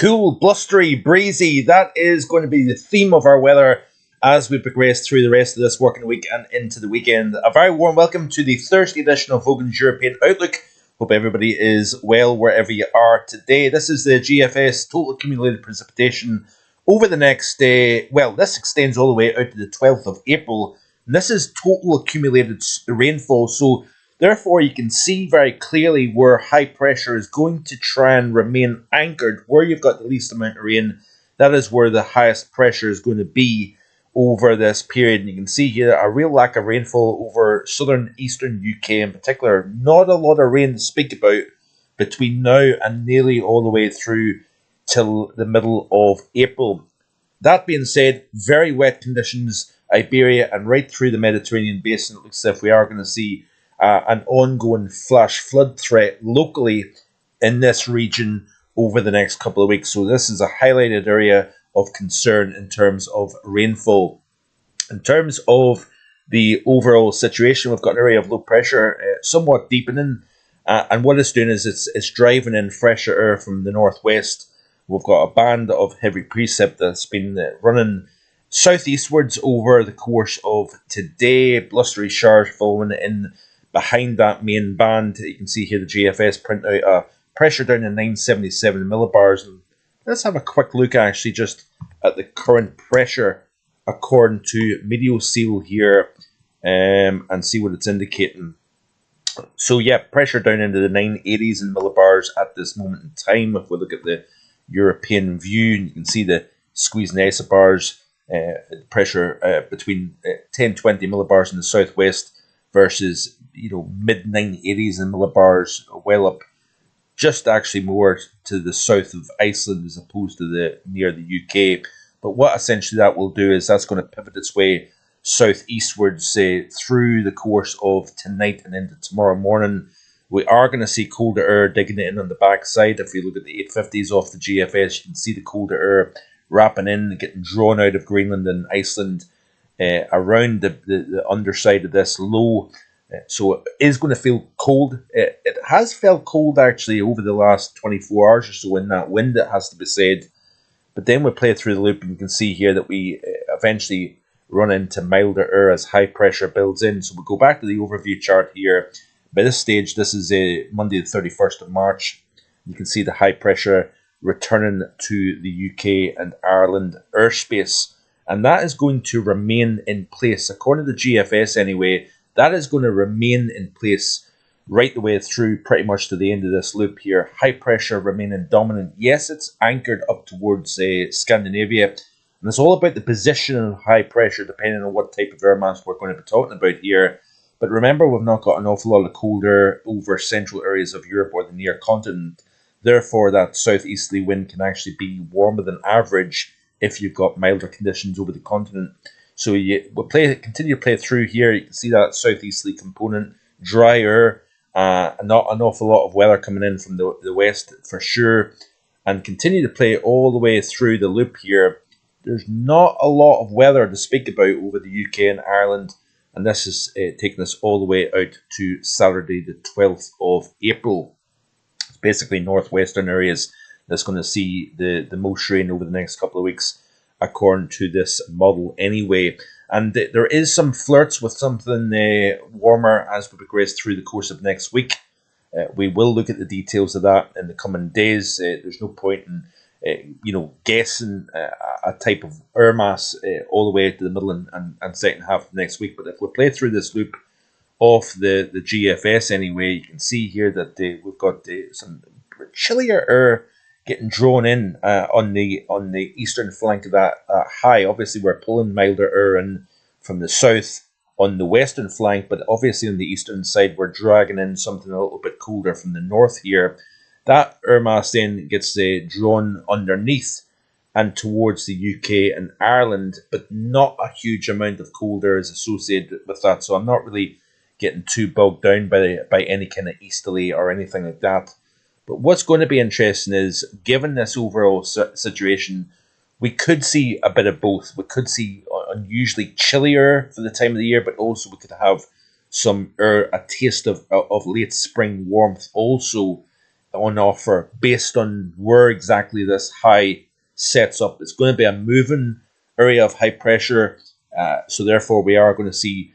Cool, blustery, breezy. That is going to be the theme of our weather as we progress through the rest of this working week and into the weekend. A very warm welcome to the Thursday edition of Vogan's European Outlook. Hope everybody is well wherever you are today. This is the GFS total accumulated precipitation over the next day. Well, this extends all the way out to the 12th of April. And this is total accumulated rainfall. So therefore, you can see very clearly where high pressure is going to try and remain anchored. Where you've got the least amount of rain, that is where the highest pressure is going to be over this period. And you can see here a real lack of rainfall over southern eastern UK in particular. Not a lot of rain to speak about between now and nearly all the way through till the middle of April. That being said, very wet conditions, Iberia and right through the Mediterranean basin. It looks as if we are going to see an ongoing flash flood threat locally in this region over the next couple of weeks. So this is a highlighted area of concern in terms of rainfall. In terms of the overall situation, we've got an area of low pressure somewhat deepening, and what it's doing is it's driving in fresher air from the northwest. We've got a band of heavy precip that's been running southeastwards over the course of today. Blustery showers falling in behind that main band. You can see here the GFS print out a pressure down to 977 millibars. And let's have a quick look actually just at the current pressure according to Meteoseal here and see what it's indicating. So yeah, pressure down into the 980s in millibars at this moment in time. If we look at the European view, you can see the squeezing isobars, pressure between 10-20 millibars in the southwest versus mid 980s in millibars, well up just actually more to the south of Iceland as opposed to the near the UK. But what essentially that will do is that's going to pivot its way southeastwards through the course of tonight and into tomorrow morning. We are going to see colder air digging in on the backside. If you look at the 850s off the GFS, you can see the colder air wrapping in, getting drawn out of Greenland and Iceland around the underside of this low. So it is going to feel cold. It has felt cold actually over the last 24 hours or so in that wind, it has to be said. But then we play through the loop and you can see here that we eventually run into milder air as high pressure builds in. So we'll go back to the overview chart here. By this stage, this is Monday the 31st of March. You can see the high pressure returning to the UK and Ireland airspace. And that is going to remain in place. According to the GFS anyway, that is going to remain in place right the way through pretty much to the end of this loop here. High pressure remaining dominant. Yes, it's anchored up towards Scandinavia. And it's all about the position of high pressure depending on what type of air mass we're going to be talking about here. But remember, we've not got an awful lot of cold air over central areas of Europe or the near continent. Therefore, that southeasterly wind can actually be warmer than average if you've got milder conditions over the continent. So we'll continue to play through here. You can see that southeasterly component, dry air, not an awful lot of weather coming in from the west for sure, and continue to play all the way through the loop here. There's not a lot of weather to speak about over the UK and Ireland, and this is taking us all the way out to Saturday the 12th of April. It's basically northwestern areas that's going to see the most rain over the next couple of weeks, according to this model anyway. And there is some flirts with something warmer as we progress through the course of next week. We will look at the details of that in the coming days. There's no point in guessing a type of air mass all the way to the middle and second half of next week. But if we play through this loop off the GFS anyway, you can see here that we've got some chillier air getting drawn in on the eastern flank of that high. Obviously, we're pulling milder air in from the south on the western flank, but obviously on the eastern side, we're dragging in something a little bit colder from the north here. That air mass then gets drawn underneath and towards the UK and Ireland, but not a huge amount of cold air is associated with that. So I'm not really getting too bogged down by any kind of easterly or anything like that. But what's going to be interesting is, given this overall situation, we could see a bit of both. We could see unusually chillier for the time of the year, but also we could have a taste of late spring warmth also on offer based on where exactly this high sets up. It's going to be a moving area of high pressure, so therefore we are going to see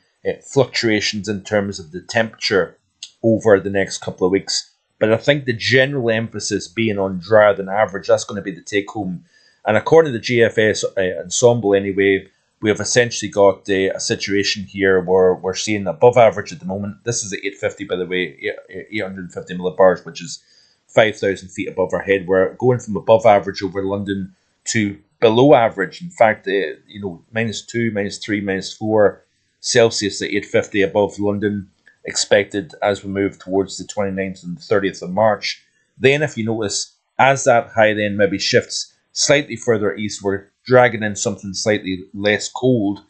fluctuations in terms of the temperature over the next couple of weeks. But I think the general emphasis being on drier than average, that's going to be the take home. And according to the GFS ensemble anyway, we have essentially got a situation here where we're seeing above average at the moment. This is at 850, by the way, 850 millibars, which is 5,000 feet above our head. We're going from above average over London to below average. In fact, -2, -3, -4 Celsius at 850 above London expected as we move towards the 29th and 30th of March. Then, if you notice, as that high then maybe shifts slightly further east, we're dragging in something slightly less cold.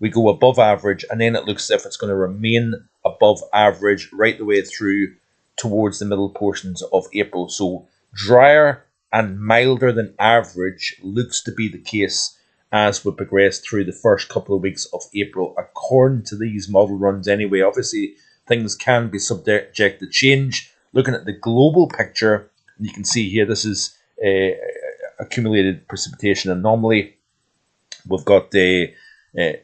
We go above average, and then it looks as if it's going to remain above average right the way through towards the middle portions of April. So drier and milder than average looks to be the case as we progress through the first couple of weeks of April, according to these model runs anyway. Obviously, things can be subject to change. Looking at the global picture, you can see here this is accumulated precipitation anomaly. We've got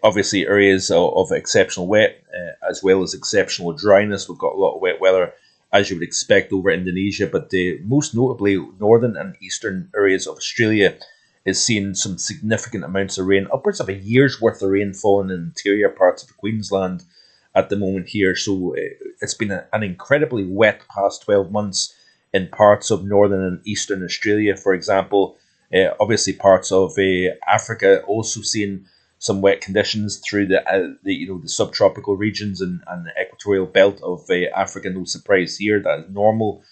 obviously areas of exceptional wet as well as exceptional dryness. We've got a lot of wet weather, as you would expect, over Indonesia, but most notably northern and eastern areas of Australia is seeing some significant amounts of rain, upwards of a year's worth of rain falling in interior parts of Queensland at the moment here. So it's been an incredibly wet past 12 months in parts of northern and eastern Australia, for example. Obviously, parts of Africa also seeing some wet conditions through the subtropical regions and the equatorial belt of Africa. No surprise here, that is normal.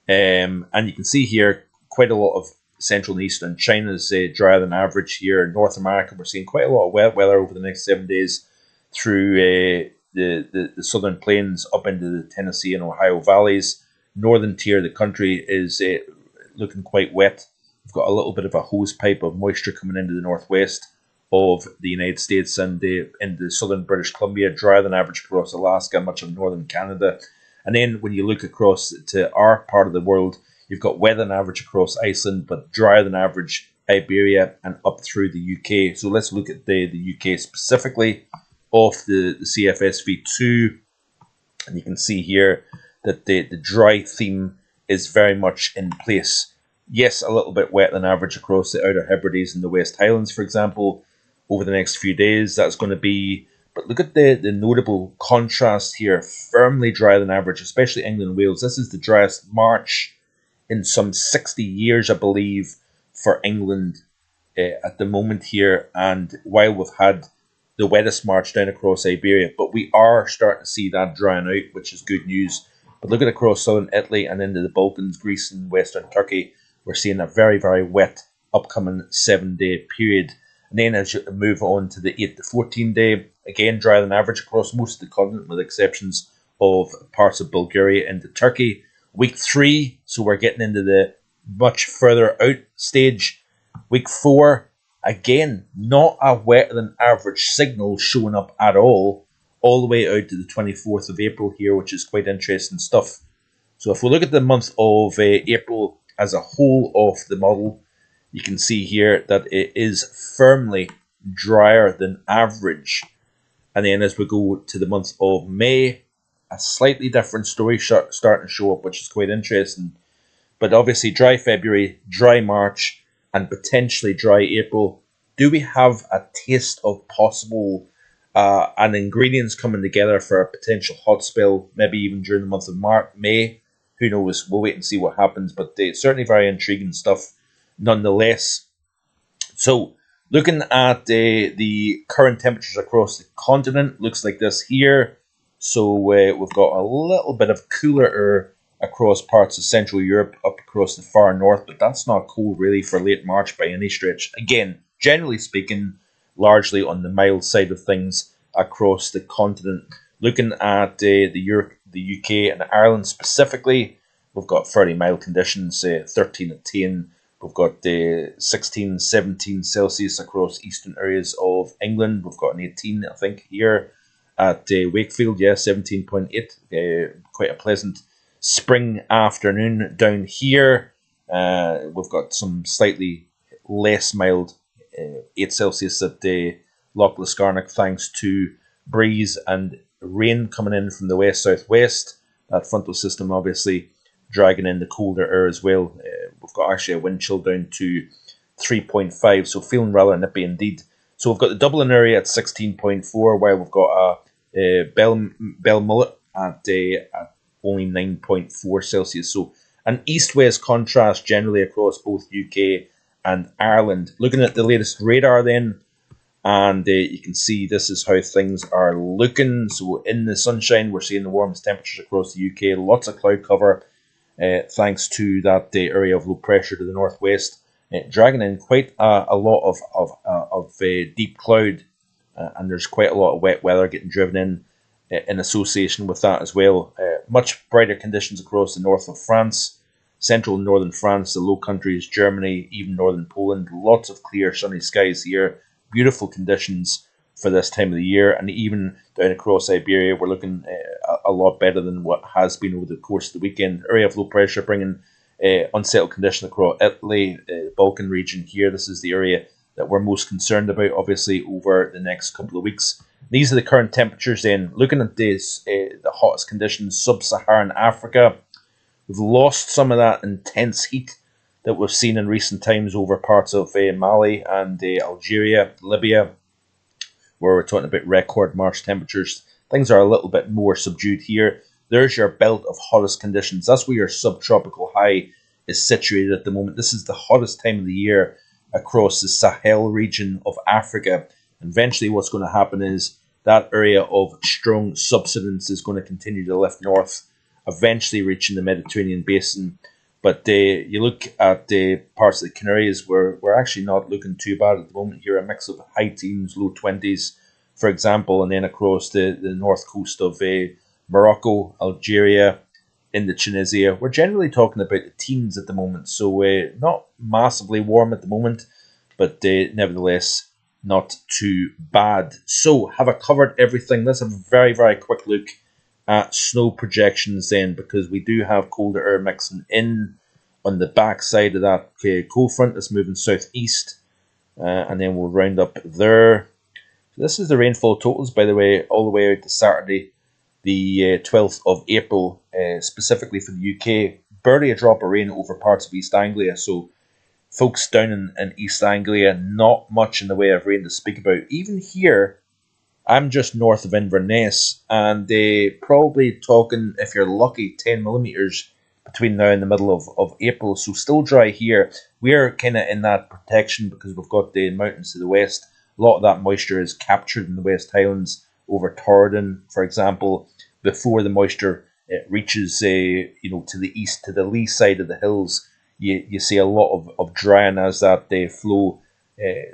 And you can see here quite a lot of central and eastern China's drier than average here. In North America, we're seeing quite a lot of wet weather over the next 7 days through the southern plains up into the Tennessee and Ohio valleys. Northern tier of the country is looking quite wet. We've got a little bit of a hose pipe of moisture coming into the northwest of the United States and into southern British Columbia, drier than average across Alaska, much of northern Canada. And then when you look across to our part of the world, you've got wetter than average across Iceland, but drier than average Iberia and up through the UK. So let's look at the UK specifically off the CFSV2. And you can see here that the dry theme is very much in place. Yes, a little bit wet than average across the Outer Hebrides and the West Highlands, for example, over the next few days. That's going to be, but look at the notable contrast here. Firmly drier than average, especially England and Wales. This is the driest March in some 60 years, I believe, for England at the moment here. And while we've had the wettest March down across Iberia, but we are starting to see that drying out, which is good news. But look at across southern Italy and into the Balkans, Greece and western Turkey. We're seeing a very, very wet upcoming 7-day period. And then as you move on to the 8 to 14 day, again, drier than average across most of the continent, with exceptions of parts of Bulgaria into Turkey. Week 3, so we're getting into the much further out stage. Week 4, again, not a wetter than average signal showing up at all the way out to the 24th of April here, which is quite interesting stuff. So if we look at the month of April as a whole of the model, you can see here that it is firmly drier than average. And then as we go to the month of May, a slightly different story starting to show up, which is quite interesting. But obviously dry February, dry March, and potentially dry April. Do we have a taste of possible and ingredients coming together for a potential hot spell, maybe even during the month of May? Who knows? We'll wait and see what happens, but it's certainly very intriguing stuff nonetheless. So looking at the current temperatures across the continent, looks like this here. So we've got a little bit of cooler air across parts of Central Europe, up across the far north, but that's not cold really for late March by any stretch. Again, generally speaking, largely on the mild side of things across the continent. Looking at the UK and Ireland specifically, we've got fairly mild conditions, 13 at 10. We've got 16, 17 Celsius across eastern areas of England. We've got an 18, I think, here at Wakefield, 17.8. Quite a pleasant spring afternoon down here. We've got some slightly less mild 8 Celsius at Loch Liscarnock, thanks to breeze and rain coming in from the west-southwest. That frontal system obviously dragging in the colder air as well. We've got actually a wind chill down to 3.5, so feeling rather nippy indeed. So we've got the Dublin area at 16.4, while we've got a Belmullet at only 9.4 Celsius. So an east-west contrast generally across both UK and Ireland. Looking at the latest radar then, and you can see this is how things are looking. So in the sunshine, we're seeing the warmest temperatures across the UK. Lots of cloud cover, thanks to that area of low pressure to the northwest, dragging in quite a lot of deep cloud, and there's quite a lot of wet weather getting driven in association with that as well. Much brighter conditions across the north of France, central and northern France, the Low Countries, Germany, even northern Poland. Lots of clear sunny skies here. Beautiful conditions for this time of the year, and even down across Iberia, we're looking a lot better than what has been over the course of the weekend. Area of low pressure bringing unsettled condition across Italy, Balkan region here. This is the area that we're most concerned about, obviously, over the next couple of weeks. These are the current temperatures then. Looking at this, the hottest conditions, sub-Saharan Africa. We've lost some of that intense heat that we've seen in recent times over parts of Mali and Algeria, Libya, where we're talking about record March temperatures. Things are a little bit more subdued here. There's your belt of hottest conditions. That's where your subtropical high is situated at the moment. This is the hottest time of the year across the Sahel region of Africa. And eventually what's going to happen is that area of strong subsidence is going to continue to lift north, eventually reaching the Mediterranean basin. But you look at parts of the Canaries, where we're actually not looking too bad at the moment here. A mix of high teens, low 20s, for example, and then across the north coast of Morocco, Algeria, into Tunisia. We're generally talking about the teens at the moment, so not massively warm at the moment, but nevertheless not too bad. So, have I covered everything? Let's have a very, very quick look at snow projections then, because we do have colder air mixing in on the back side of that cold front that's moving southeast, and then we'll round up there. So this is the rainfall totals, by the way, all the way out to Saturday, the 12th of April, specifically for the UK. Barely a drop of rain over parts of East Anglia, so folks down in East Anglia, not much in the way of rain to speak about. Even here, I'm just north of Inverness, and probably talking, if you're lucky, 10 millimetres between now and the middle of April. So still dry here. We're kind of in that protection because we've got the mountains to the west. A lot of that moisture is captured in the West Highlands over Torridon, for example, before the moisture reaches to the east, to the lee side of the hills. You see a lot of drying as that flow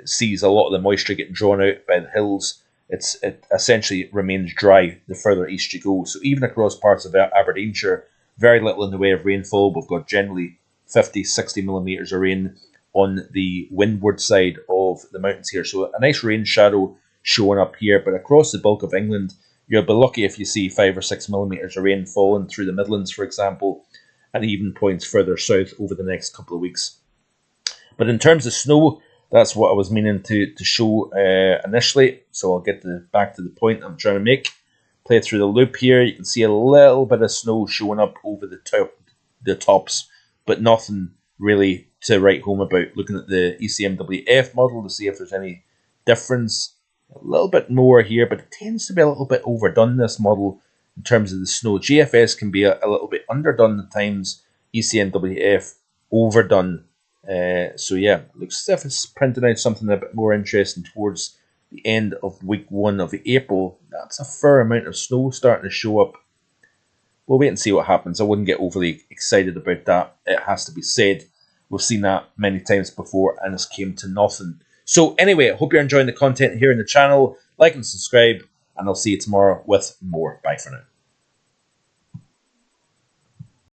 sees a lot of the moisture getting drawn out by the hills. It essentially remains dry the further east you go. So even across parts of Aberdeenshire, very little in the way of rainfall. We've got generally 50, 60 millimetres of rain on the windward side of the mountains here. So a nice rain shadow showing up here. But across the bulk of England, you'll be lucky if you see 5 or 6 millimetres of rain falling through the Midlands, for example, and even points further south over the next couple of weeks. But in terms of snow, that's what I was meaning to show initially. So I'll get back to the point I'm trying to make. Play through the loop here. You can see a little bit of snow showing up over the tops, but nothing really to write home about. Looking at the ECMWF model to see if there's any difference. A little bit more here, but it tends to be a little bit overdone, this model, in terms of the snow. GFS can be a little bit underdone at times. ECMWF overdone. So yeah, looks as if it's printing out something a bit more interesting towards the end of week 1 of April. That's a fair amount of snow starting to show up. We'll wait and see what happens. I wouldn't get overly excited about that. It has to be said. We've seen that many times before and it's came to nothing. So anyway, I hope you're enjoying the content here in the channel. Like and subscribe, and I'll see you tomorrow with more. Bye for now.